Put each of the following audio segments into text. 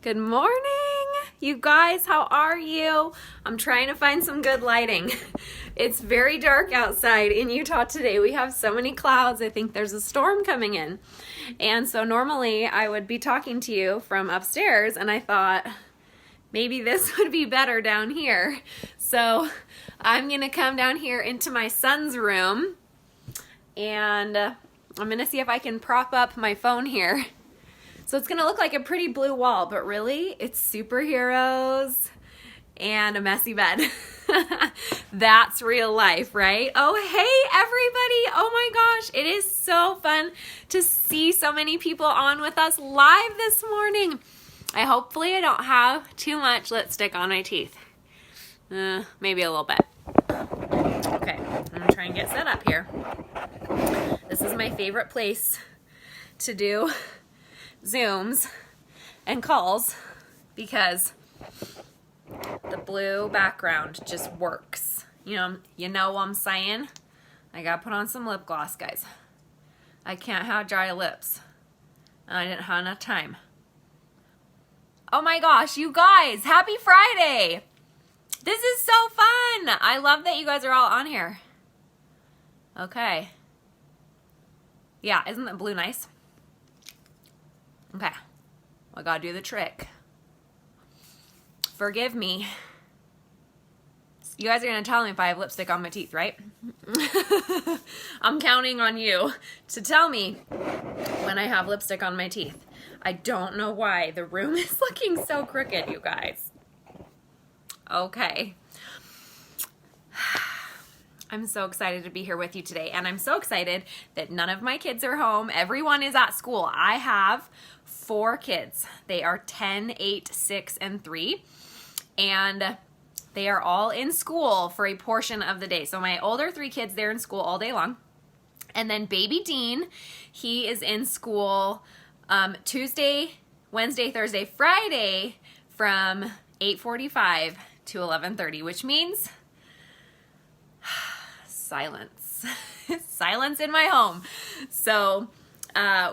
Good morning, you guys. How are you? I'm trying to find some good lighting. It's very dark outside in Utah today. We have so many clouds. I think there's a storm coming in. And so normally I would be talking to you from upstairs, and I thought maybe this would be better down here. So I'm going to come down here into my son's room, and I'm going to see if I can prop up my phone here. So it's going to look like a pretty blue wall, but really it's superheroes and a messy bed. That's real life, right? Oh, hey, everybody. Oh my gosh. It is so fun to see so many people on with us live this morning. Hopefully I don't have too much lipstick on my teeth. Maybe a little bit. Okay, I'm going to try and get set up here. This is my favorite place to do Zooms and calls because the blue background just works. You know what I'm saying? I gotta put on some lip gloss, guys. I can't have dry lips. And I didn't have enough time. Oh my gosh, you guys, happy Friday! This is so fun! I love that you guys are all on here. Okay. Yeah, isn't that blue nice? Okay, I gotta do the trick. Forgive me. You guys are gonna tell me if I have lipstick on my teeth, right? I'm counting on you to tell me when I have lipstick on my teeth. I don't know why the room is looking so crooked, you guys. Okay. I'm so excited to be here with you today, and I'm so excited that none of my kids are home. Everyone is at school. I have 4 kids. They are 10, 8, 6, and 3, and they are all in school for a portion of the day. So my older 3 kids, they're in school all day long, and then baby Dean, he is in school Tuesday, Wednesday, Thursday, Friday from 8:45 to 11:30, which means silence. Silence in my home. So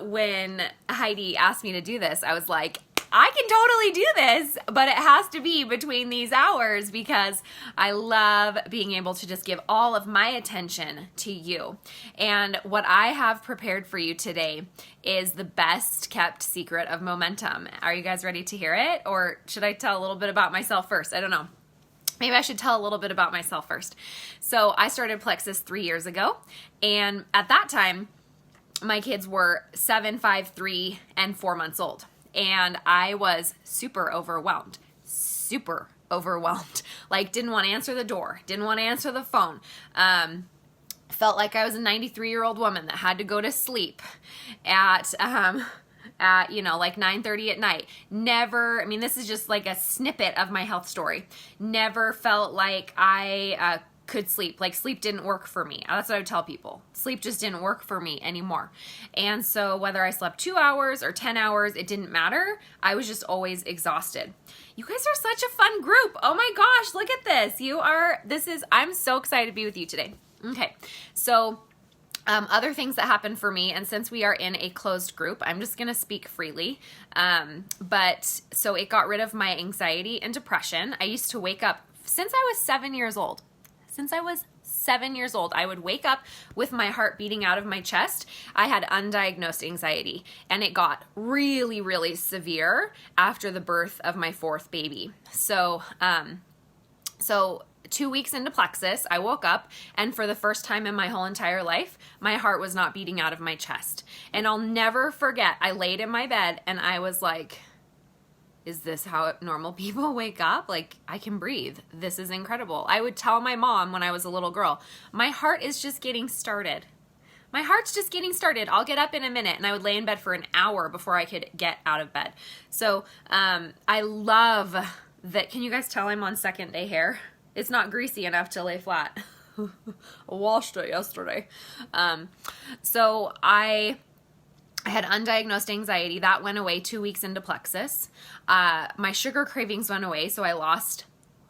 when Heidi asked me to do this, I was like, I can totally do this, but it has to be between these hours because I love being able to just give all of my attention to you. And what I have prepared for you today is the best kept secret of momentum. Are you guys ready to hear it? Or should I tell a little bit about myself first? I don't know. Maybe I should tell a little bit about myself first. So I started Plexus 3 years ago, and at that time, my kids were 7, 5, 3, and 4 months old, and I was super overwhelmed. Like, didn't want to answer the door, didn't want to answer the phone. Felt like I was a 93-year-old woman that had to go to sleep at like 9:30 at night. Never, I mean, this is just like a snippet of my health story. Never felt like I could sleep. Like, sleep didn't work for me. That's what I would tell people. Sleep just didn't work for me anymore. And so whether I slept 2 hours or 10 hours, it didn't matter. I was just always exhausted. You guys are such a fun group. Oh my gosh, look at this. I'm so excited to be with you today. Okay, so other things that happen for me, and since we are in a closed group, I'm just going to speak freely. So it got rid of my anxiety and depression. I used to wake up since I was 7 years old. I would wake up with my heart beating out of my chest. I had undiagnosed anxiety, and it got really, really severe after the birth of my 4th baby. So 2 weeks into Plexus, I woke up, and for the first time in my whole entire life, my heart was not beating out of my chest. And I'll never forget, I laid in my bed, and I was like, is this how normal people wake up? Like, I can breathe. This is incredible. I would tell my mom when I was a little girl, my heart is just getting started. My heart's just getting started. I'll get up in a minute. And I would lay in bed for an hour before I could get out of bed. So I love that. Can you guys tell I'm on second day hair? It's not greasy enough to lay flat. I washed it yesterday. So I had undiagnosed anxiety. That went away 2 weeks into Plexus. My sugar cravings went away, so I lost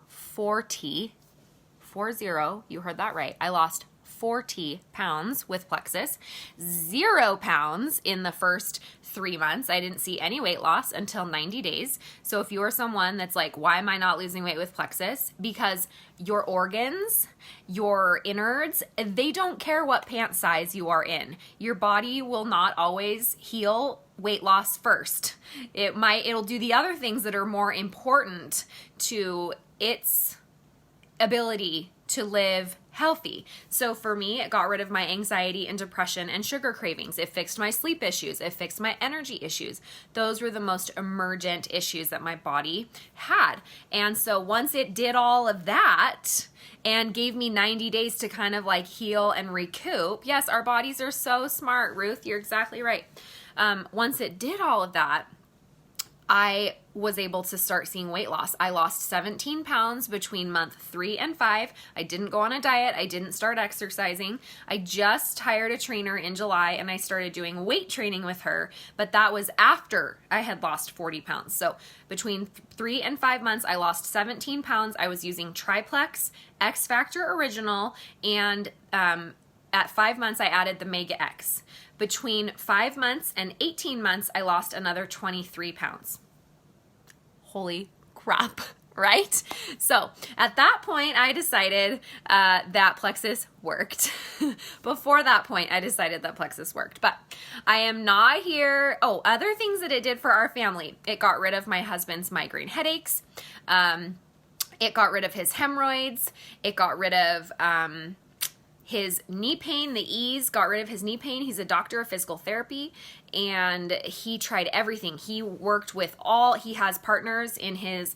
40. You heard that right. I lost 40 pounds with Plexus, 0 pounds in the first 3 months. I didn't see any weight loss until 90 days. So if you're someone that's like, why am I not losing weight with Plexus? Because your organs, your innards, they don't care what pant size you are in. Your body will not always heal weight loss first. It'll do the other things that are more important to its ability to live healthy. So for me, it got rid of my anxiety and depression and sugar cravings. It fixed my sleep issues. It fixed my energy issues. Those were the most emergent issues that my body had. And so once it did all of that and gave me 90 days to kind of like heal and recoup, yes, our bodies are so smart, Ruth, you're exactly right. Once it did all of that, I was able to start seeing weight loss. I lost 17 pounds between month 3 and 5. I didn't go on a diet. I didn't start exercising. I just hired a trainer in July and I started doing weight training with her, but that was after I had lost 40 pounds. So between 3 and 5 months, I lost 17 pounds. I was using Triplex, X Factor Original, and at 5 months, I added the Mega X. Between 5 months and 18 months, I lost another 23 pounds. Holy crap, right? So at that point, I decided that Plexus worked. Before that point, I decided that Plexus worked, but I am not here. Oh, other things that it did for our family. It got rid of my husband's migraine headaches. It got rid of his hemorrhoids. It got rid of his knee pain, the ease, got rid of his knee pain. He's a doctor of physical therapy, and he tried everything. He worked with he has partners in his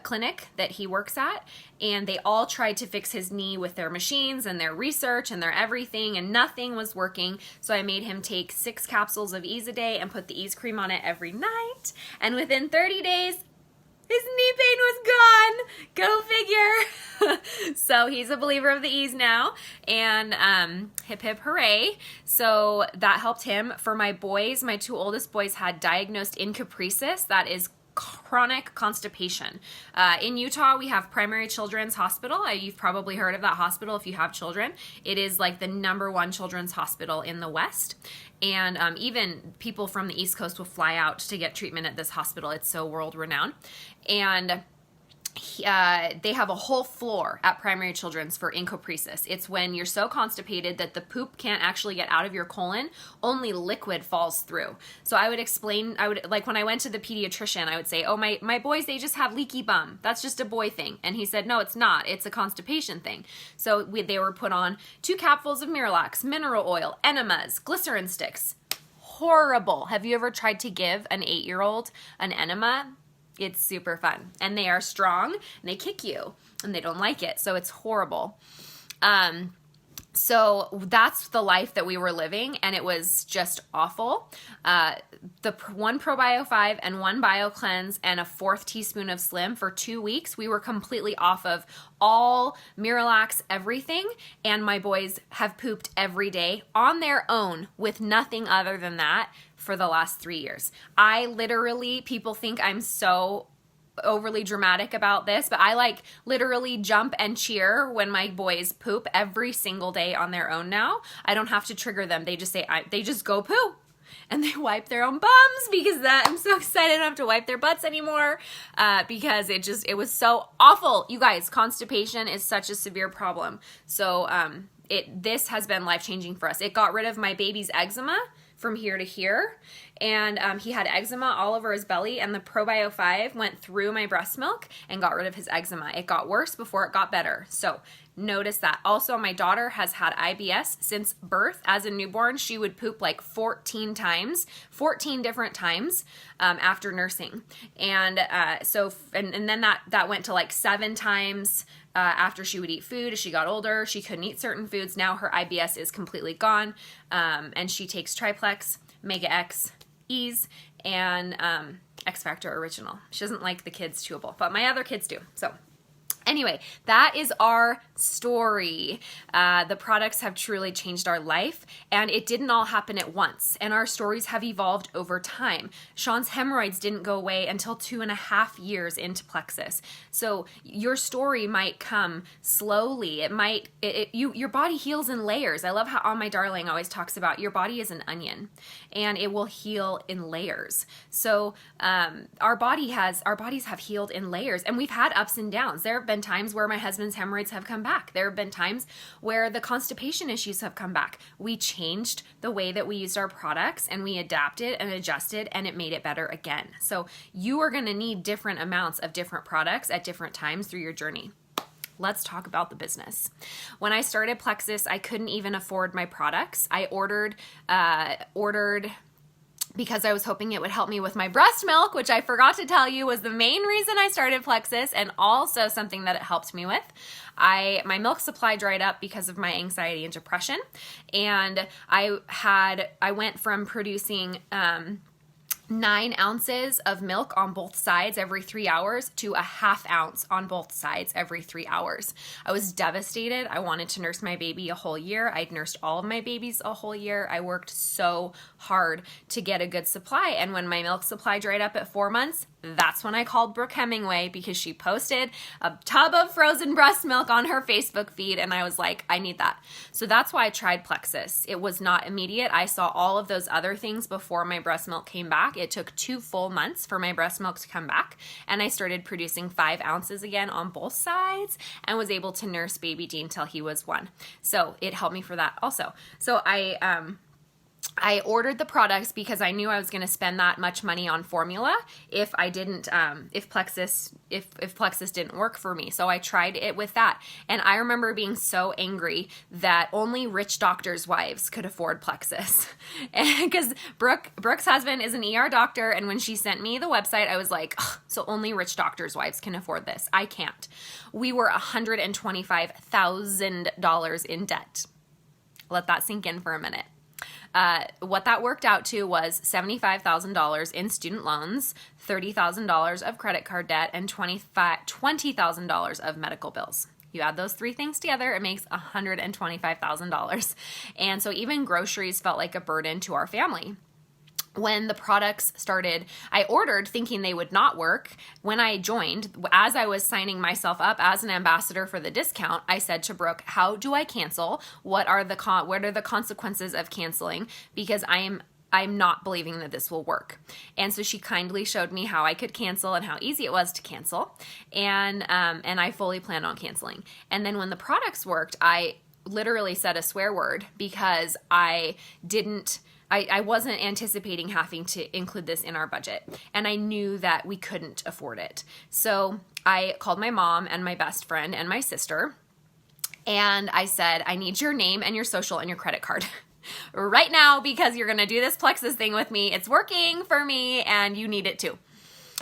clinic that he works at, and they all tried to fix his knee with their machines and their research and their everything, and nothing was working. So I made him take 6 capsules of Ease a day and put the Ease cream on it every night. And within 30 days, his knee pain was gone. Go figure. So he's a believer of the Ease now, and hip hip hooray. So that helped him. For my boys, my 2 oldest boys had diagnosed encopresis. That is chronic constipation. In Utah, we have Primary Children's Hospital. You've probably heard of that hospital if you have children. It is like the #1 children's hospital in the West. And even people from the East Coast will fly out to get treatment at this hospital. It's so world renowned. And they have a whole floor at Primary Children's for encopresis. It's when you're so constipated that the poop can't actually get out of your colon, only liquid falls through. So I would explain, like when I went to the pediatrician, I would say, oh, my boys, they just have leaky bum. That's just a boy thing. And he said, no, it's not. It's a constipation thing. So they were put on 2 capfuls of Miralax, mineral oil, enemas, glycerin sticks. Horrible. Have you ever tried to give an 8-year-old an enema? It's super fun, and they are strong, and they kick you, and they don't like it, so it's horrible. So that's the life that we were living, and it was just awful. The 1 ProBio 5 and 1 Bio Cleanse and a 1/4 teaspoon of Slim for 2 weeks, we were completely off of all Miralax, everything, and my boys have pooped every day on their own with nothing other than that for the last 3 years. People think I'm so overly dramatic about this, but I literally jump and cheer when my boys poop every single day on their own now. I don't have to trigger them. They just say, they just go poo. And they wipe their own bums because I'm so excited I don't have to wipe their butts anymore because it was so awful. You guys, constipation is such a severe problem. So this has been life-changing for us. It got rid of my baby's eczema from here to here, and he had eczema all over his belly, and the ProBio 5 went through my breast milk and got rid of his eczema. It got worse before it got better. So notice that. Also, my daughter has had IBS since birth. As a newborn, she would poop like 14 times, 14 different times after nursing. And and then that went to like 7 times after she would eat food. As she got older, she couldn't eat certain foods. Now her IBS is completely gone, and she takes Triplex, Mega X, Ease, and X Factor Original. She doesn't like the kids chewable, but my other kids do. So Anyway, that is our story. The products have truly changed our life, and it didn't all happen at once, and our stories have evolved over time. Sean's hemorrhoids didn't go away until 2.5 years into Plexus. So your story might come slowly. Your body heals in layers. I love how On My Darling always talks about your body is an onion, and it will heal in layers. So our bodies have healed in layers, and we've had ups and downs. There have been times where my husband's hemorrhoids have come back. There have been times where the constipation issues have come back. We changed the way that we used our products, and we adapted and adjusted, and it made it better again. So you are going to need different amounts of different products at different times through your journey. Let's talk about the business. When I started Plexus, I couldn't even afford my products. I ordered because I was hoping it would help me with my breast milk, which I forgot to tell you was the main reason I started Plexus, and also something that it helped me with. My milk supply dried up because of my anxiety and depression, and I went from producing 9 ounces of milk on both sides every 3 hours to a 1/2 ounce on both sides every 3 hours. I was devastated. I wanted to nurse my baby a whole year. I'd nursed all of my babies a whole year. I worked so hard to get a good supply. And when my milk supply dried up at 4 months, that's when I called Brooke Hemingway, because she posted a tub of frozen breast milk on her Facebook feed, and I was like, I need that. So that's why I tried Plexus. It was not immediate. I saw all of those other things before my breast milk came back. It took 2 full months for my breast milk to come back, and I started producing 5 ounces again on both sides and was able to nurse baby Dean till he was 1. So it helped me for that also. So I ordered the products because I knew I was going to spend that much money on formula if Plexus didn't work for me. So I tried it with that. And I remember being so angry that only rich doctors' wives could afford Plexus. Because Brooke's husband is an ER doctor, and when she sent me the website, I was like, so only rich doctors' wives can afford this. I can't. We were $125,000 in debt. Let that sink in for a minute. What that worked out to was $75,000 in student loans, $30,000 of credit card debt, and $20,000 of medical bills. You add those 3 things together, it makes $125,000. And so even groceries felt like a burden to our family. When the products started, I ordered thinking they would not work. When I joined, as I was signing myself up as an ambassador for the discount, I said to Brooke, how do I cancel? What are the consequences of canceling? Because I'm not believing that this will work. And so she kindly showed me how I could cancel and how easy it was to cancel. And I fully planned on canceling. And then when the products worked, I literally said a swear word because I wasn't anticipating having to include this in our budget, and I knew that we couldn't afford it. So I called my mom and my best friend and my sister, and I said, I need your name and your social and your credit card right now, because you're going to do this Plexus thing with me. It's working for me, and you need it too.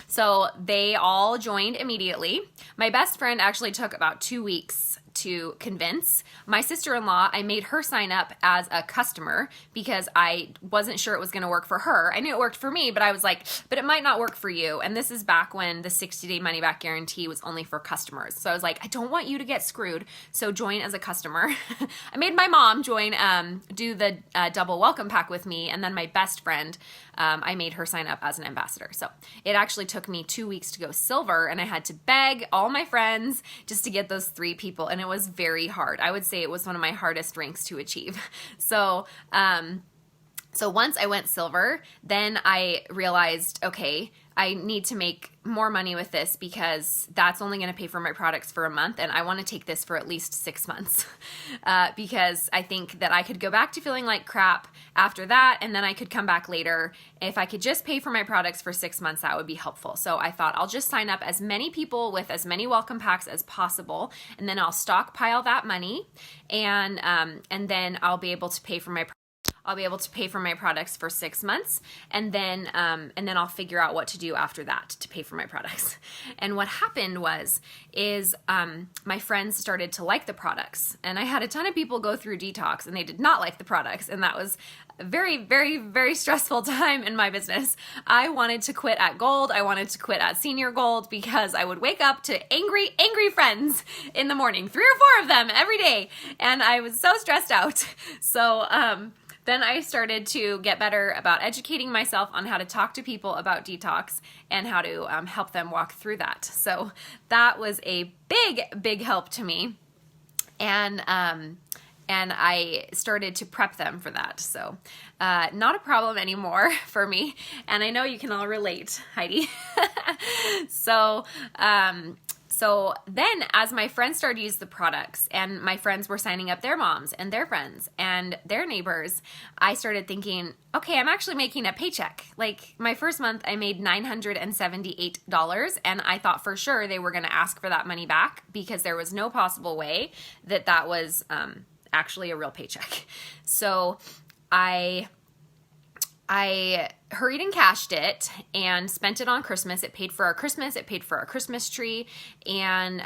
So they all joined immediately. My best friend actually took about 2 weeks to convince. My sister-in-law, I made her sign up as a customer because I wasn't sure it was going to work for her. I knew it worked for me, but I was like, but it might not work for you. And this is back when the 60-day money-back guarantee was only for customers. So I was like, I don't want you to get screwed, so join as a customer. I made my mom join, do the double welcome pack with me, and then my best friend, I made her sign up as an ambassador. So it actually took me 2 weeks to go silver, and I had to beg all my friends just to get those 3 people, and it was very hard. I would say it was one of my hardest ranks to achieve. So once I went silver, then I realized, okay, I need to make more money with this because that's only going to pay for my products for a month, and I want to take this for at least 6 months because I think that I could go back to feeling like crap after that, and then I could come back later. If I could just pay for my products for 6 months, that would be helpful. So I thought I'll just sign up as many people with as many welcome packs as possible, and then I'll stockpile that money, and then I'll be able to pay for my products for 6 months, and then I'll figure out what to do after that to pay for my products. And what happened is my friends started to like the products, and I had a ton of people go through detox, and they did not like the products, and that was very, very, very stressful time in my business. I wanted to quit at gold. I wanted to quit at senior gold because I would wake up to angry, angry friends in the morning, 3 or 4 of them every day. And I was so stressed out. So, then I started to get better about educating myself on how to talk to people about detox and how to help them walk through that. So that was a big, big help to me. And I started to prep them for that. So not a problem anymore for me. And I know you can all relate, Heidi. So then as my friends started to use the products and my friends were signing up their moms and their friends and their neighbors, I started thinking, okay, I'm actually making a paycheck. Like my first month I made $978 and I thought for sure they were going to ask for that money back because there was no possible way that that was actually a real paycheck. So I hurried and cashed it and spent it on Christmas. It paid for our Christmas. It paid for our Christmas tree. And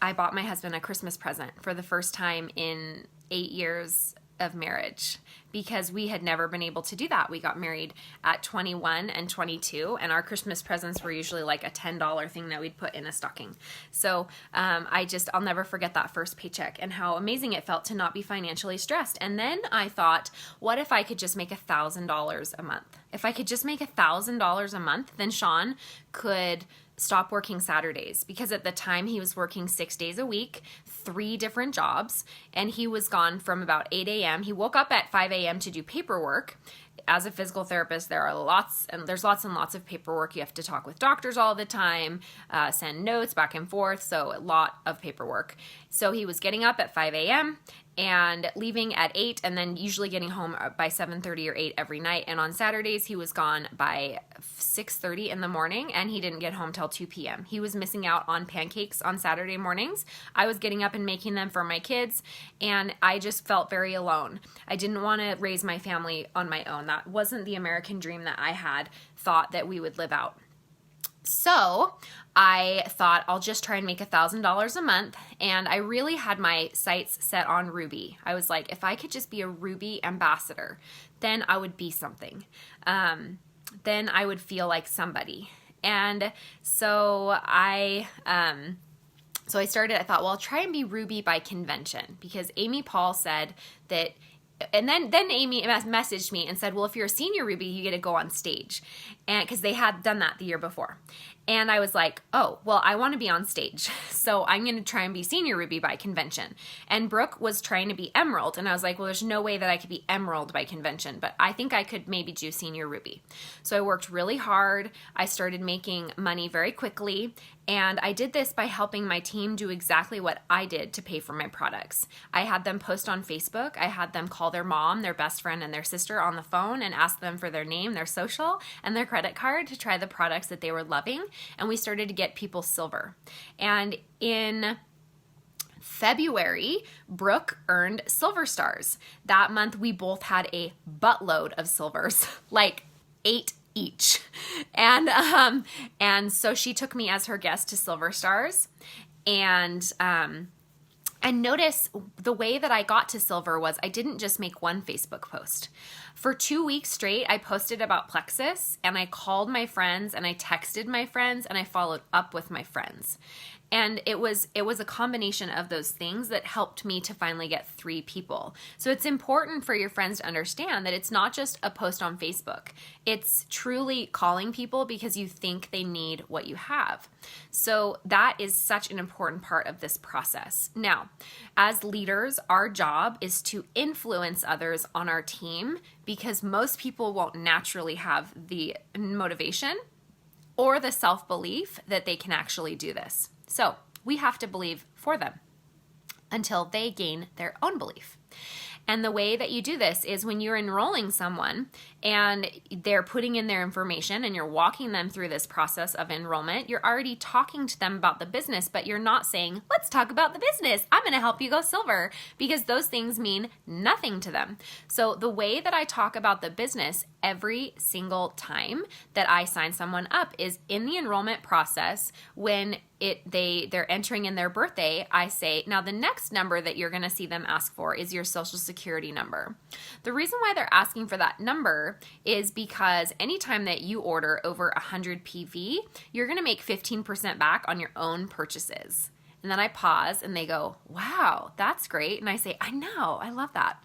I bought my husband a Christmas present for the first time in 8 years of marriage because we had never been able to do that. We got married at 21 and 22, and our Christmas presents were usually like a $10 thing that we'd put in a stocking. So I'll never forget that first paycheck and how amazing it felt to not be financially stressed. And then I thought, what if I could just make $1,000 a month? If I could just make $1,000 a month, then Sean could stop working Saturdays because at the time he was working 6 days a week, 3 different jobs, and he was gone from about 8 a.m. He woke up at 5 a.m. to do paperwork. As a physical therapist, there's lots and lots of paperwork. You have to talk with doctors all the time, send notes back and forth, so a lot of paperwork. So he was getting up at 5 a.m. and leaving at 8 and then usually getting home by 7:30 or 8 every night. And on Saturdays, he was gone by 6:30 in the morning and he didn't get home till 2 p.m. He was missing out on pancakes on Saturday mornings. I was getting up and making them for my kids and I just felt very alone. I didn't want to raise my family on my own. That wasn't the American dream that I had thought that we would live out. So I thought I'll just try and make $1,000 a month, and I really had my sights set on Ruby. I was like, if I could just be a Ruby ambassador, then I would be something. Then I would feel like somebody. And so I thought, well, I'll try and be Ruby by convention because Amy Paul said that. And then Amy messaged me and said, well, if you're a senior Ruby, you get to go on stage. And because they had done that the year before. And I was like, oh, well, I want to be on stage. So I'm going to try and be senior Ruby by convention. And Brooke was trying to be Emerald. And I was like, well, there's no way that I could be Emerald by convention. But I think I could maybe do senior Ruby. So I worked really hard. I started making money very quickly. And I did this by helping my team do exactly what I did to pay for my products. I had them post on Facebook. I had them call their mom, their best friend, and their sister on the phone and ask them for their name, their social, and their credit card to try the products that they were loving. And we started to get people silver. And in February, Brooke earned silver stars. That month, we both had a buttload of silvers, like 8 each. And so she took me as her guest to Silver Stars. And notice the way that I got to silver was I didn't just make one Facebook post. For 2 weeks straight, I posted about Plexus and I called my friends and I texted my friends and I followed up with my friends. And it was a combination of those things that helped me to finally get 3 people. So it's important for your friends to understand that it's not just a post on Facebook. It's truly calling people because you think they need what you have. So that is such an important part of this process. Now, as leaders, our job is to influence others on our team because most people won't naturally have the motivation or the self-belief that they can actually do this. So we have to believe for them until they gain their own belief. And the way that you do this is when you're enrolling someone and they're putting in their information and you're walking them through this process of enrollment, you're already talking to them about the business, but you're not saying, let's talk about the business. I'm going to help you go silver, because those things mean nothing to them. So the way that I talk about the business every single time that I sign someone up is in the enrollment process. When they're entering in their birthday, I say, now the next number that you're going to see them ask for is your social security number. The reason why they're asking for that number is because anytime that you order over 100 PV, you're going to make 15% back on your own purchases. And then I pause and they go, wow, that's great. And I say, I know, I love that.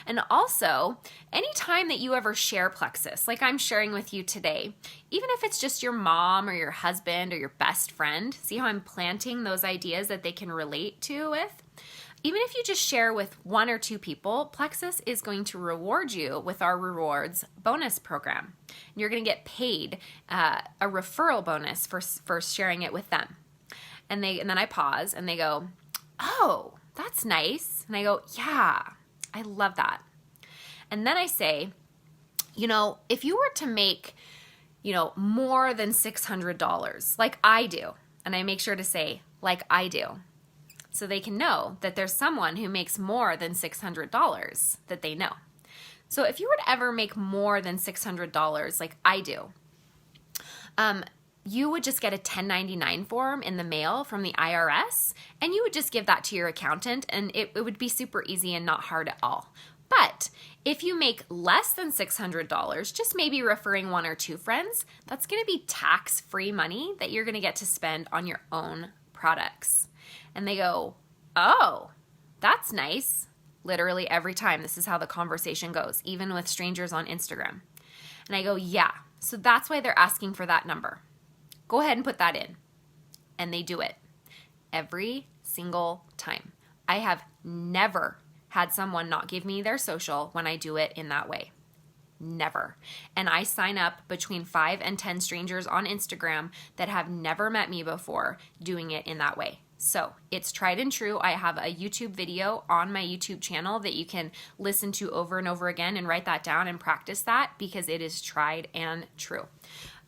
And also, anytime that you ever share Plexus, like I'm sharing with you today, even if it's just your mom or your husband or your best friend, see how I'm planting those ideas that they can relate to with? Even if you just share with 1 or 2 people, Plexus is going to reward you with our rewards bonus program. You're going to get paid a referral bonus for sharing it with them. And then I pause and they go, oh, that's nice. And I go, yeah, I love that. And then I say, if you were to make, more than $600, like I do, and I make sure to say, like I do, so they can know that there's someone who makes more than $600 that they know. So if you were to ever make more than $600, like I do, you would just get a 1099 form in the mail from the IRS, and you would just give that to your accountant, and it would be super easy and not hard at all. But if you make less than $600, just maybe referring 1 or 2 friends, that's going to be tax-free money that you're going to get to spend on your own products. And they go, oh, that's nice. Literally every time. This is how the conversation goes, even with strangers on Instagram. And I go, yeah, so that's why they're asking for that number. Go ahead and put that in. And they do it every single time. I have never had someone not give me their social when I do it in that way. Never. And I sign up between 5 and 10 strangers on Instagram that have never met me before doing it in that way. So it's tried and true. I have a YouTube video on my YouTube channel that you can listen to over and over again and write that down and practice that, because it is tried and true.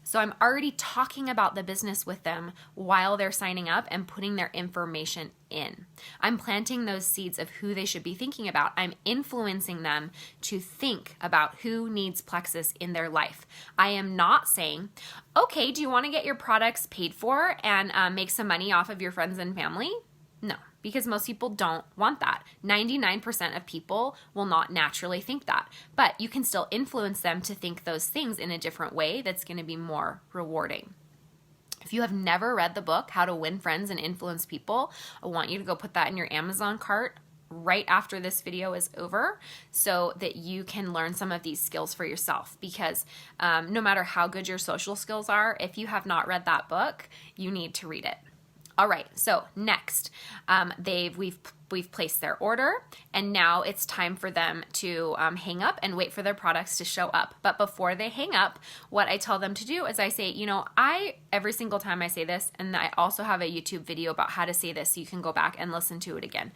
So I'm already talking about the business with them while they're signing up and putting their information in. I'm planting those seeds of who they should be thinking about. I'm influencing them to think about who needs Plexus in their life. I am not saying, okay, do you want to get your products paid for and make some money off of your friends and family? No, because most people don't want that. 99% of people will not naturally think that, but you can still influence them to think those things in a different way that's going to be more rewarding. If you have never read the book, How to Win Friends and Influence People, I want you to go put that in your Amazon cart right after this video is over, so that you can learn some of these skills for yourself, because no matter how good your social skills are, if you have not read that book, you need to read it. All right, so next, we've placed their order, and now it's time for them to hang up and wait for their products to show up. But before they hang up, what I tell them to do is I say, every single time I say this, and I also have a YouTube video about how to say this, so you can go back and listen to it again.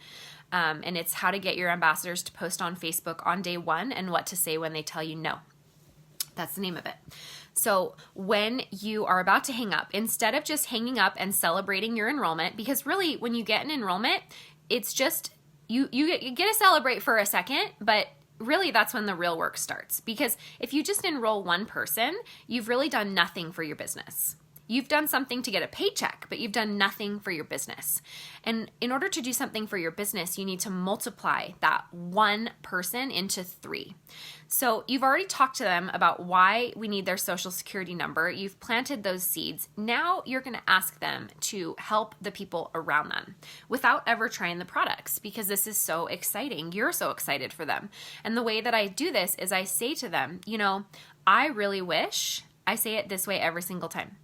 And it's how to get your ambassadors to post on Facebook on day 1 and what to say when they tell you no. That's the name of it. So when you are about to hang up, instead of just hanging up and celebrating your enrollment, because really when you get an enrollment, it's just, you get to celebrate for a second, but really that's when the real work starts. Because if you just enroll one person, you've really done nothing for your business. You've done something to get a paycheck, but you've done nothing for your business. And in order to do something for your business, you need to multiply that one person into 3. So you've already talked to them about why we need their social security number. You've planted those seeds. Now you're going to ask them to help the people around them without ever trying the products, because this is so exciting. You're so excited for them. And the way that I do this is I say to them, I really wish, I say it this way every single time,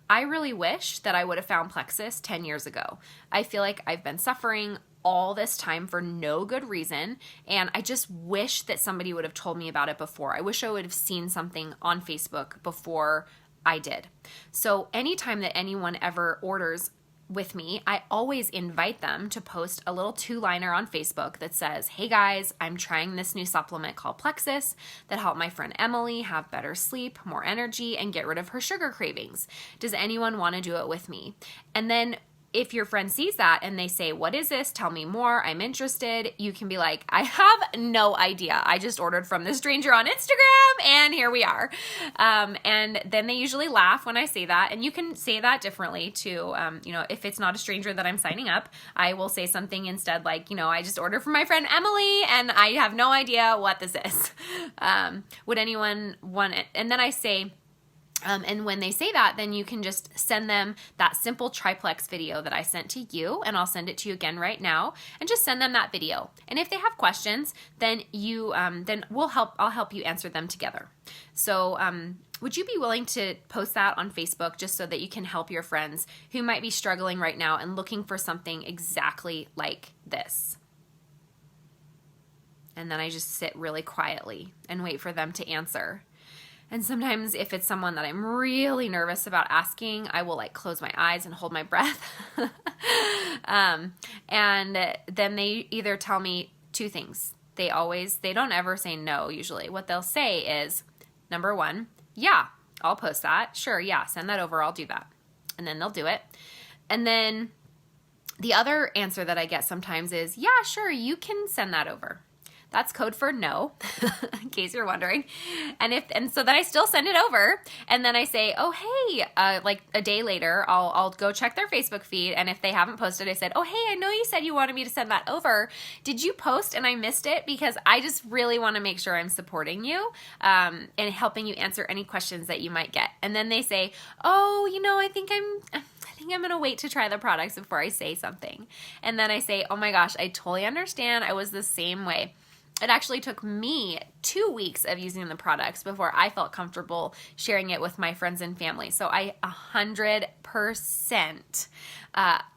I really wish that I would have found Plexus 10 years ago. I feel like I've been suffering all this time for no good reason, and I just wish that somebody would have told me about it before. I wish I would have seen something on Facebook before I did. So anytime that anyone ever orders with me, I always invite them to post a little 2-liner on Facebook that says, hey guys, I'm trying this new supplement called Plexus that helped my friend Emily have better sleep, more energy, and get rid of her sugar cravings. Does anyone want to do it with me? And then if your friend sees that and they say, what is this? Tell me more. I'm interested. You can be like, I have no idea. I just ordered from this stranger on Instagram and here we are. And then they usually laugh when I say that. And you can say that differently too. If it's not a stranger that I'm signing up, I will say something instead like, I just ordered from my friend Emily and I have no idea what this is. Would anyone want it? And then I say, and when they say that, then you can just send them that simple triplex video that I sent to you, and I'll send it to you again right now, and just send them that video. And if they have questions, then I'll help you answer them together. So, would you be willing to post that on Facebook just so that you can help your friends who might be struggling right now and looking for something exactly like this? And then I just sit really quietly and wait for them to answer. And sometimes if it's someone that I'm really nervous about asking, I will close my eyes and hold my breath. And then they either tell me 2 things. They don't ever say no usually. What they'll say is, number 1, yeah, I'll post that. Sure, yeah, send that over, I'll do that. And then they'll do it. And then the other answer that I get sometimes is, yeah, sure, you can send that over. That's code for no, in case you're wondering. And so then I still send it over, and then I say, oh, hey, a day later, I'll go check their Facebook feed, and if they haven't posted, I said, oh, hey, I know you said you wanted me to send that over. Did you post and I missed it? Because I just really want to make sure I'm supporting you and helping you answer any questions that you might get. And then they say, oh, I think I'm going to wait to try the products before I say something. And then I say, oh my gosh, I totally understand. I was the same way. It actually took me 2 weeks of using the products before I felt comfortable sharing it with my friends and family. So I 100%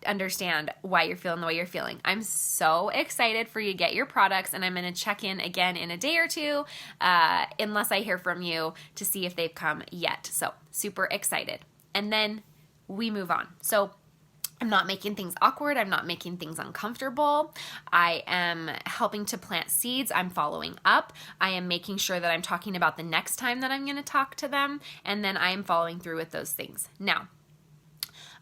understand why you're feeling the way you're feeling. I'm so excited for you to get your products, and I'm going to check in again in a day or 2 unless I hear from you to see if they've come yet. So super excited. And then we move on. So I'm not making things awkward. I'm not making things uncomfortable. I am helping to plant seeds. I'm following up. I am making sure that I'm talking about the next time that I'm going to talk to them. And then I am following through with those things. Now,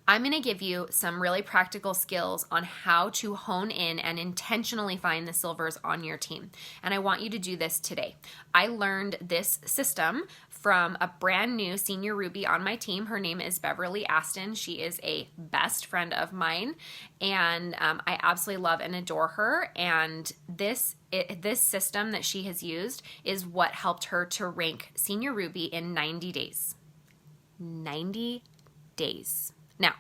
I'm going to give you some really practical skills on how to hone in and intentionally find the silvers on your team. And I want you to do this today. I learned this system from a brand new senior Ruby on my team. Her name is Beverly Aston. She is a best friend of mine, and I absolutely love and adore her. And this system that she has used is what helped her to rank senior Ruby in 90 days. 90 days. Now,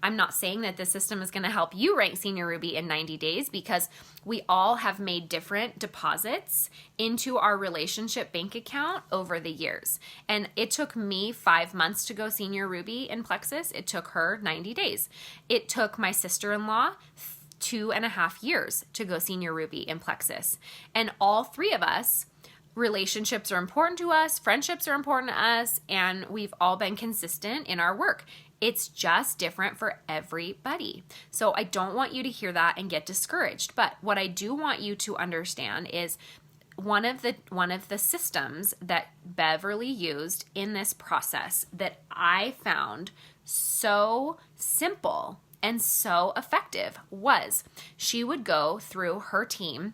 I'm not saying that this system is going to help you rank senior Ruby in 90 days because we all have made different deposits into our relationship bank account over the years. And it took me 5 months to go senior Ruby in Plexus. It took her 90 days. It took my sister-in-law 2.5 years to go senior Ruby in Plexus. And all 3 of us, relationships are important to us, friendships are important to us, and we've all been consistent in our work. It's just different for everybody. So I don't want you to hear that and get discouraged. But what I do want you to understand is one of the systems that Beverly used in this process that I found so simple and so effective was she would go through her team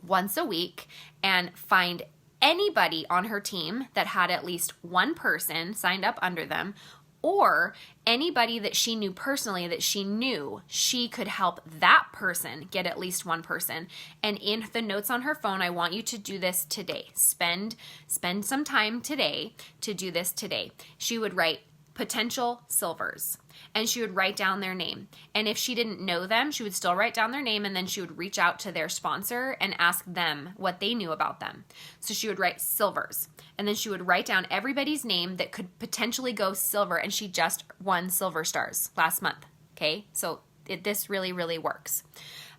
once a week and find anybody on her team that had at least one person signed up under them, or anybody that she knew personally that she knew she could help that person get at least one person. And in the notes on her phone, I want you to do this today. Spend some time today to do this today. She would write potential silvers, and she would write down their name. And if she didn't know them, she would still write down their name, and then she would reach out to their sponsor and ask them what they knew about them. So she would write silvers, and then she would write down everybody's name that could potentially go silver, and she just won silver stars last month. Okay, so this really, really works.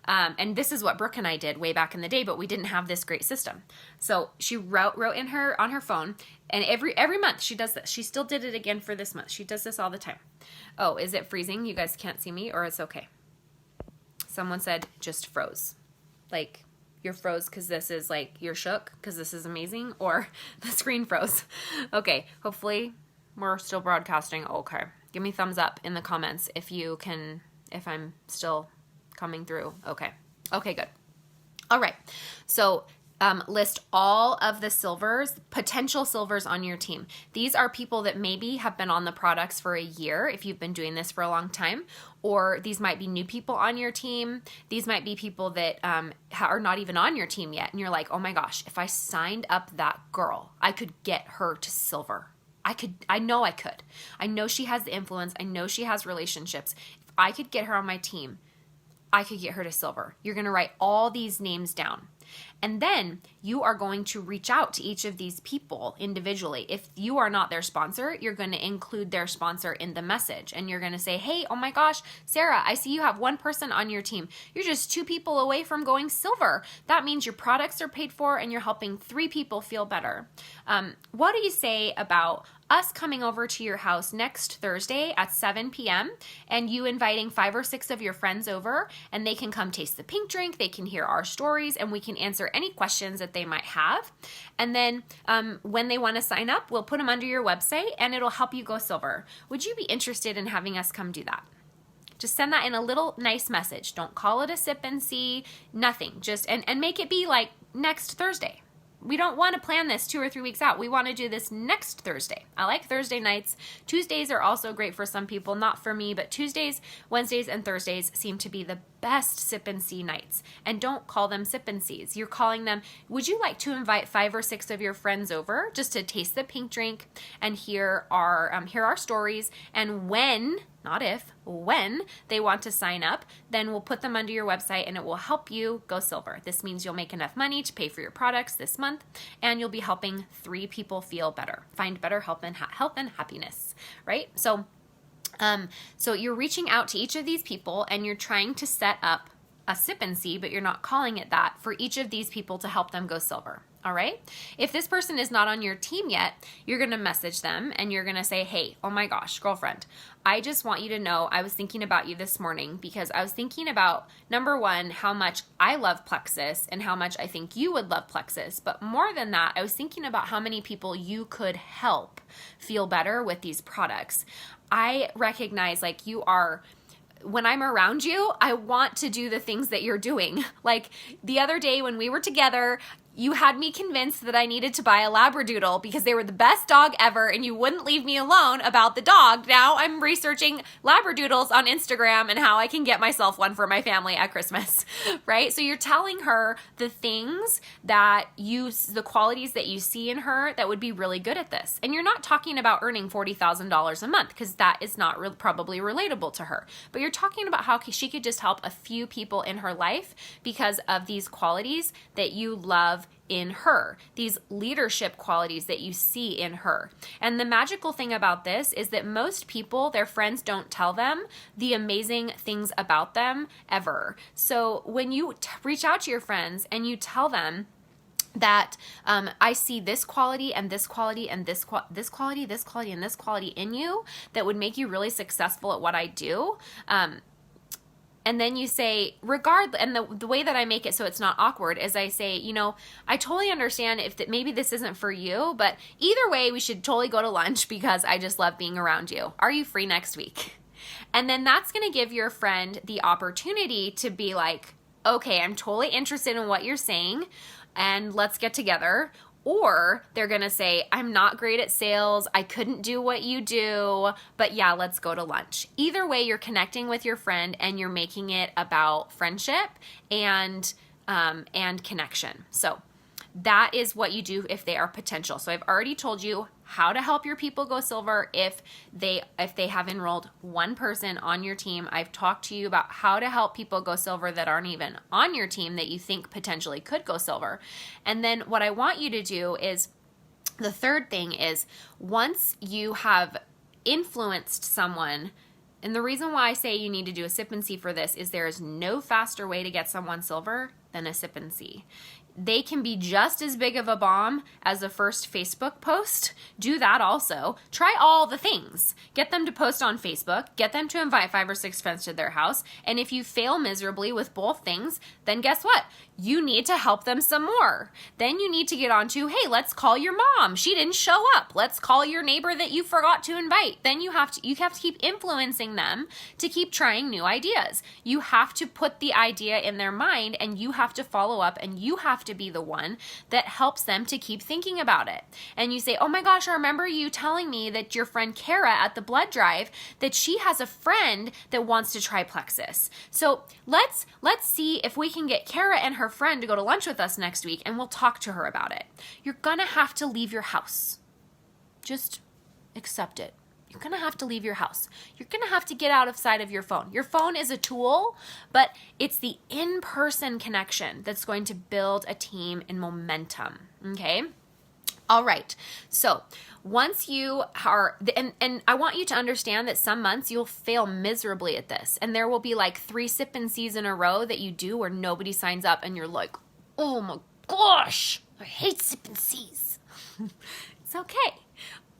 And this is what Brooke and I did way back in the day, but we didn't have this great system. So she wrote on her phone, and every month she does this. She still did it again for this month. She does this all the time. Oh, is it freezing? You guys can't see me, or it's okay? Someone said just froze. Like, you're froze because this is like, you're shook because this is amazing, or the screen froze. Okay, hopefully we're still broadcasting. Okay, give me thumbs up in the comments if I'm still coming through. Okay, good. All right, so list all of the potential silvers on your team. These are people that maybe have been on the products for a year if you've been doing this for a long time, or these might be new people on your team. These might be people that are not even on your team yet, and you're like, oh my gosh, if I signed up that girl, I could get her to silver. I know I could. I know she has the influence. I know she has relationships. If I could get her on my team, I could get her to silver. You're going to write all these names down. And then you are going to reach out to each of these people individually. If you are not their sponsor, you're going to include their sponsor in the message. And you're going to say, hey, oh my gosh, Sarah, I see you have one person on your team. You're just 2 people away from going silver. That means your products are paid for and you're helping 3 people feel better. What do you say about us coming over to your house next Thursday at 7 p.m. and you inviting 5 or 6 of your friends over, and they can come taste the pink drink, they can hear our stories, and we can answer any questions that they might have. And then when they want to sign up, we'll put them under your website and it'll help you go silver. Would you be interested in having us come do that? Just send that in a little nice message. Don't call it a sip and see, nothing. Just and make it be like next Thursday. We don't want to plan this 2 or 3 weeks out. We want to do this next Thursday. I like Thursday nights. Tuesdays are also great for some people, not for me, but Tuesdays, Wednesdays, and Thursdays seem to be the best sip and see nights. And don't call them sip and sees. You're calling them, would you like to invite 5 or 6 of your friends over just to taste the pink drink and hear our stories? And when, not if, when they want to sign up, then we'll put them under your website and it will help you go silver. This means you'll make enough money to pay for your products this month, and you'll be helping 3 people feel better, find better health and happiness, right? So you're reaching out to each of these people and you're trying to set up a sip and see, but you're not calling it that, for each of these people to help them go silver. All right. If this person is not on your team yet, you're going to message them and you're going to say, hey, oh my gosh, girlfriend, I just want you to know I was thinking about you this morning because I was thinking about, number one, how much I love Plexus and how much I think you would love Plexus. But more than that, I was thinking about how many people you could help feel better with these products. I recognize like you are, when I'm around you, I want to do the things that you're doing. Like the other day when we were together, you had me convinced that I needed to buy a Labradoodle because they were the best dog ever and you wouldn't leave me alone about the dog. Now I'm researching Labradoodles on Instagram and how I can get myself one for my family at Christmas, right? So you're telling her the things that the qualities that you see in her that would be really good at this. And you're not talking about earning $40,000 a month because that is not probably relatable to her. But you're talking about how she could just help a few people in her life because of these qualities that you love in her, these leadership qualities that you see in her. And the magical thing about this is that most people, their friends don't tell them the amazing things about them ever. So when you reach out to your friends and you tell them that I see this quality and this quality and this quality, and this quality in you that would make you really successful at what I do, and then you say, and the way that I make it so it's not awkward is I say, I totally understand if maybe this isn't for you, but either way, we should totally go to lunch because I just love being around you. Are you free next week? And then that's going to give your friend the opportunity to be like, okay, I'm totally interested in what you're saying and let's get together. Or they're going to say, I'm not great at sales. I couldn't do what you do, but yeah, let's go to lunch. Either way, you're connecting with your friend and you're making it about friendship and connection. So that is what you do if they are potential. So I've already told you how to help your people go silver if they have enrolled one person on your team. I've talked to you about how to help people go silver that aren't even on your team that you think potentially could go silver. And then what I want you to do is, the third thing is, once you have influenced someone And the reason why I say you need to do a sip and see for this is there is no faster way to get someone silver than a sip and see. They can be just as big of a bomb as the first Facebook post. Do that also. Try all the things. Get them to post on Facebook. Get them to invite 5 or 6 friends to their house. And if you fail miserably with both things, then guess what? You need to help them some more. Then you need to get on to, hey, let's call your mom. She didn't show up. Let's call your neighbor that you forgot to invite. Then you have to keep influencing them to keep trying new ideas. You have to put the idea in their mind, and you have to follow up, and you have to be the one that helps them to keep thinking about it. And you say, oh my gosh, I remember you telling me that your friend Kara at the blood drive, that she has a friend that wants to try Plexus. So let's see if we can get Kara and her friend to go to lunch with us next week, and we'll talk to her about it. You're gonna have to leave your house. Just accept it. You're going to have to leave your house. You're going to have to get out of sight of your phone. Your phone is a tool, but it's the in-person connection that's going to build a team in momentum, okay? All right, so once you are, and I want you to understand that some months you'll fail miserably at this, and there will be like 3 sip and sees in a row that you do where nobody signs up, and you're like, oh my gosh, I hate sip and sees. It's okay.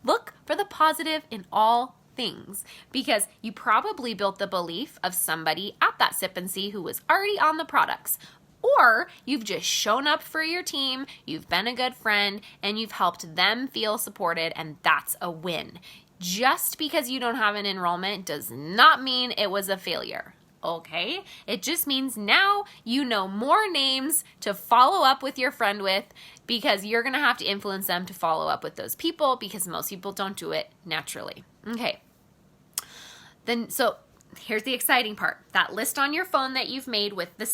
Look for the positive in all things, because you probably built the belief of somebody at that sip and see who was already on the products, or you've just shown up for your team, you've been a good friend, and you've helped them feel supported, and that's a win. Just because you don't have an enrollment does not mean it was a failure. Okay? It just means now you know more names to follow up with your friend with, because you're going to have to influence them to follow up with those people, because most people don't do it naturally. Okay. Then, so here's the exciting part. That list on your phone that you've made with the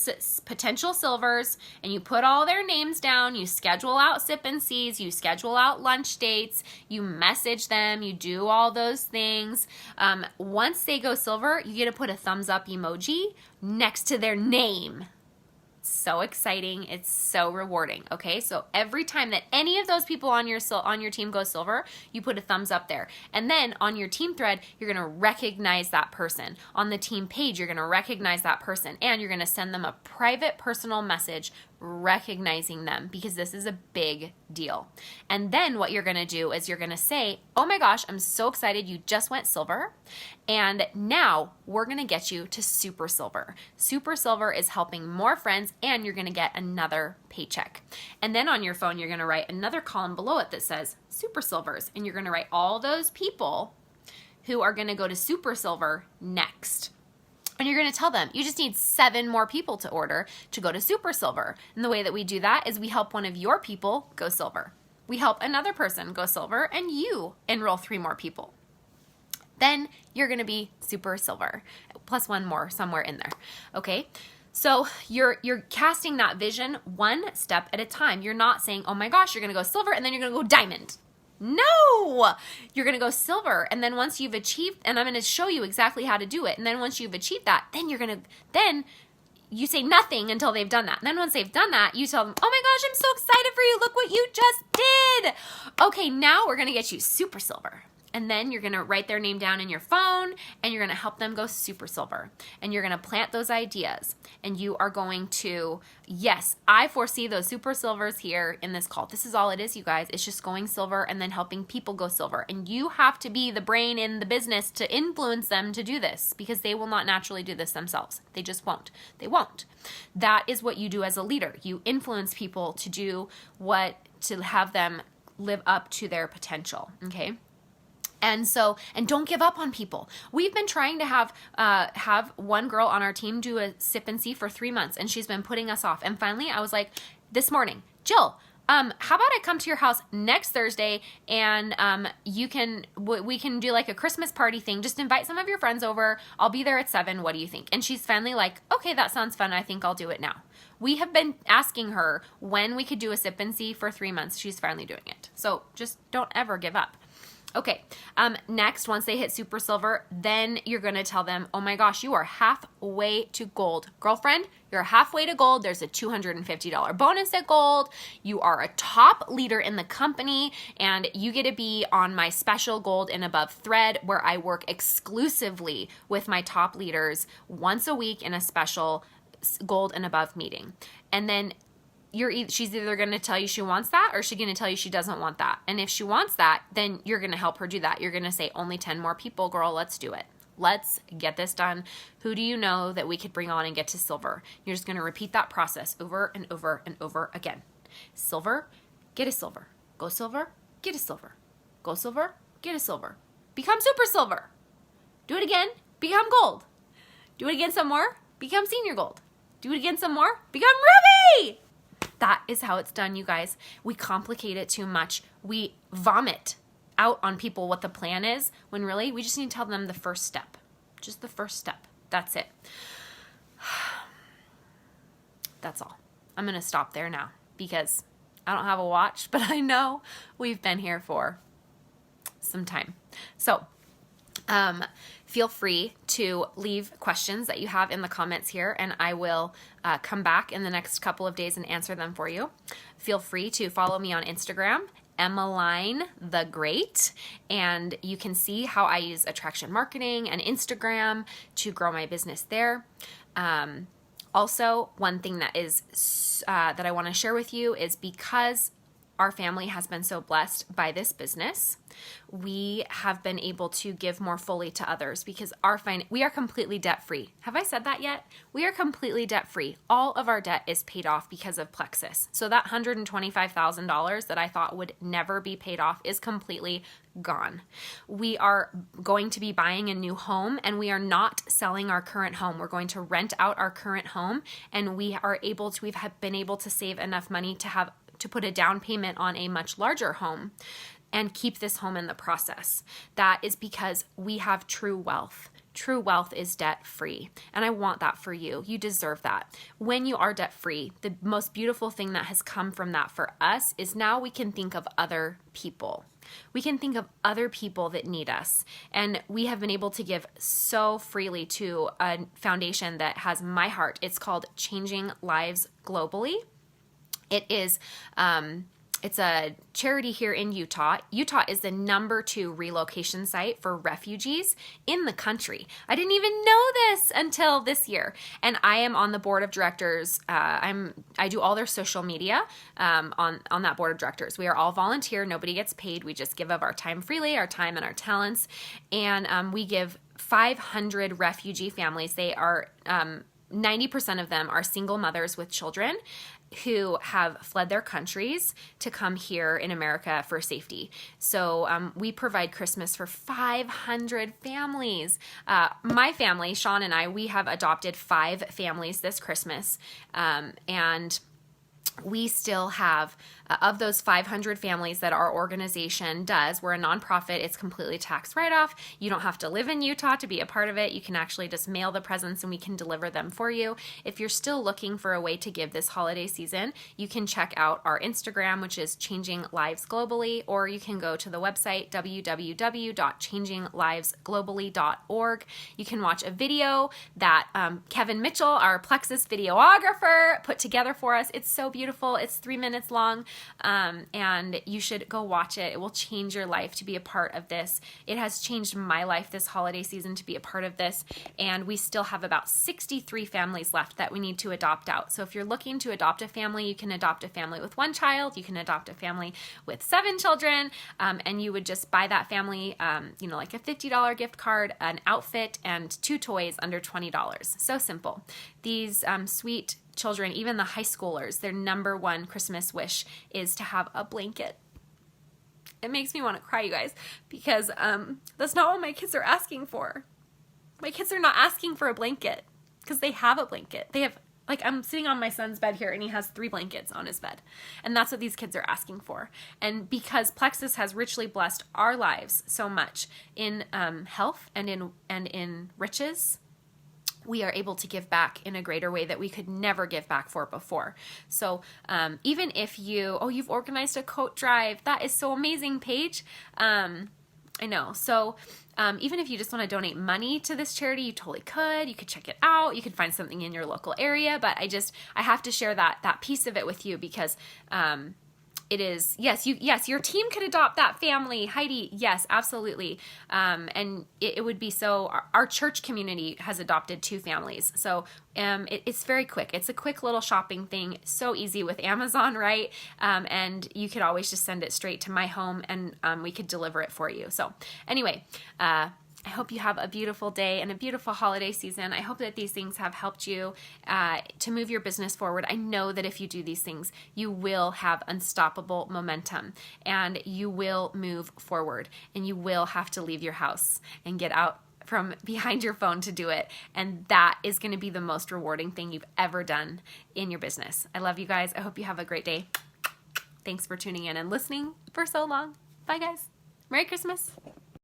potential silvers, and you put all their names down, you schedule out sip and sees, you schedule out lunch dates, you message them, you do all those things. Once they go silver, you get to put a thumbs up emoji next to their name. So exciting. It's so rewarding. Okay, so every time that any of those people on your team go silver, you put a thumbs up there. And then on your team thread, you're going to recognize that person. On the team page, you're going to recognize that person, and you're going to send them a private personal message recognizing them, because this is a big deal. And then what you're going to do is you're going to say, oh my gosh, I'm so excited you just went silver, and now we're going to get you to super silver. Super silver is helping more friends, and you're going to get another paycheck. And then on your phone, you're going to write another column below it that says super silvers, and you're going to write all those people who are going to go to super silver next. And you're going to tell them, you just need 7 more people to order to go to super silver. And the way that we do that is we help one of your people go silver. We help another person go silver, and you enroll 3 more people. Then you're going to be super silver, plus 1 more somewhere in there. Okay? So you're casting that vision one step at a time. You're not saying, oh my gosh, you're going to go silver, and then you're going to go diamond. No, you're going to go silver. And then once you've achieved, and I'm going to show you exactly how to do it. And then once you've achieved that, then you say nothing until they've done that. And then once they've done that, you tell them, oh my gosh, I'm so excited for you. Look what you just did. Okay, now we're going to get you super silver. And then you're going to write their name down in your phone, and you're going to help them go super silver. And you're going to plant those ideas. And you are going to, yes, I foresee those super silvers here in this call. This is all it is, you guys. It's just going silver and then helping people go silver. And you have to be the brain in the business to influence them to do this, because they will not naturally do this themselves. They just won't. They won't. That is what you do as a leader. You influence people to do to have them live up to their potential, okay? And don't give up on people. We've been trying to have one girl on our team do a sip and see for 3 months, and she's been putting us off. And finally, I was like, this morning, Jill, how about I come to your house next Thursday, and we can do like a Christmas party thing. Just invite some of your friends over. I'll be there at 7. What do you think? And she's finally like, okay, that sounds fun. I think I'll do it now. We have been asking her when we could do a sip and see for 3 months. She's finally doing it. So just don't ever give up. Okay, next, once they hit super silver, then you're gonna tell them, oh my gosh, you are halfway to gold. Girlfriend, you're halfway to gold. There's a $250 bonus at gold. You are a top leader in the company, and you get to be on my special gold and above thread where I work exclusively with my top leaders once a week in a special gold and above meeting. And then she's either going to tell you she wants that or she's going to tell you she doesn't want that. And if she wants that, then you're going to help her do that. You're going to say, only 10 more people, girl, let's do it. Let's get this done. Who do you know that we could bring on and get to silver? You're just going to repeat that process over and over and over again. Silver, get a silver. Go silver, get a silver. Go silver, get a silver. Become super silver. Do it again, become gold. Do it again some more, become senior gold. Do it again some more, become ruby. That is how it's done, you guys. We complicate it too much. We vomit out on people what the plan is, when really we just need to tell them the first step. Just the first step. That's it. That's all. I'm going to stop there now because I don't have a watch, but I know we've been here for some time. So feel free to leave questions that you have in the comments here, and I will come back in the next couple of days and answer them for you. Feel free to follow me on Instagram, Emmeline the Great, and you can see how I use attraction marketing and Instagram to grow my business there. Also, one thing that is that I want to share with you is because our family has been so blessed by this business, we have been able to give more fully to others because we are completely debt-free. Have I said that yet? We are completely debt-free. All of our debt is paid off because of Plexus. So that $125,000 that I thought would never be paid off is completely gone. We are going to be buying a new home, and we are not selling our current home. We're going to rent out our current home, and we've been able to save enough money to put a down payment on a much larger home and keep this home in the process. That is because we have true wealth. True wealth is debt-free, and I want that for you. You deserve that. When you are debt-free, the most beautiful thing that has come from that for us is now we can think of other people. We can think of other people that need us, and we have been able to give so freely to a foundation that has my heart. It's called Changing Lives Globally. It is, it's a charity here in Utah. Utah is the #2 relocation site for refugees in the country. I didn't even know this until this year. And I am on the board of directors. I do all their social media on that board of directors. We are all volunteer. Nobody gets paid. We just give of our time freely, our time and our talents. And we give 500 refugee families. They are 90% of them are single mothers with children who have fled their countries to come here in America for safety. So we provide Christmas for 500 families. My family, Sean and I, we have adopted 5 families this Christmas. And we still have, of those 500 families that our organization does, we're a nonprofit, it's completely tax write-off. You don't have to live in Utah to be a part of it. You can actually just mail the presents and we can deliver them for you. If you're still looking for a way to give this holiday season, you can check out our Instagram, which is Changing Lives Globally, or you can go to the website, www.changinglivesglobally.org. You can watch a video that Kevin Mitchell, our Plexus videographer, put together for us. It's so beautiful. It's 3 minutes long, and you should go watch it. It will change your life to be a part of this. It has changed my life this holiday season to be a part of this, and we still have about 63 families left that we need to adopt out. So if you're looking to adopt a family, you can adopt a family with 1 child, you can adopt a family with 7 children, and you would just buy that family, like a $50 gift card, an outfit, and 2 toys under $20. So simple. These sweet children, even the high schoolers, their #1 Christmas wish is to have a blanket. It makes me want to cry, you guys, because that's not what my kids are asking for. My kids are not asking for a blanket because they have a blanket. They have, I'm sitting on my son's bed here and he has 3 blankets on his bed. And that's what these kids are asking for. And because Plexus has richly blessed our lives so much in health and in riches, we are able to give back in a greater way that we could never give back for before. So even if you've organized a coat drive, that is so amazing, Paige. I know. So even if you just want to donate money to this charity, you totally could. You could check it out. You could find something in your local area. But I have to share that piece of it with you because it is, yes, your team could adopt that family. Heidi, yes, absolutely. And it would be so, our church community has adopted 2 families. So it's very quick. It's a quick little shopping thing. So easy with Amazon, right? And you could always just send it straight to my home and we could deliver it for you. So anyway, I hope you have a beautiful day and a beautiful holiday season. I hope that these things have helped you to move your business forward. I know that if you do these things, you will have unstoppable momentum and you will move forward and you will have to leave your house and get out from behind your phone to do it. And that is going to be the most rewarding thing you've ever done in your business. I love you guys. I hope you have a great day. Thanks for tuning in and listening for so long. Bye, guys. Merry Christmas.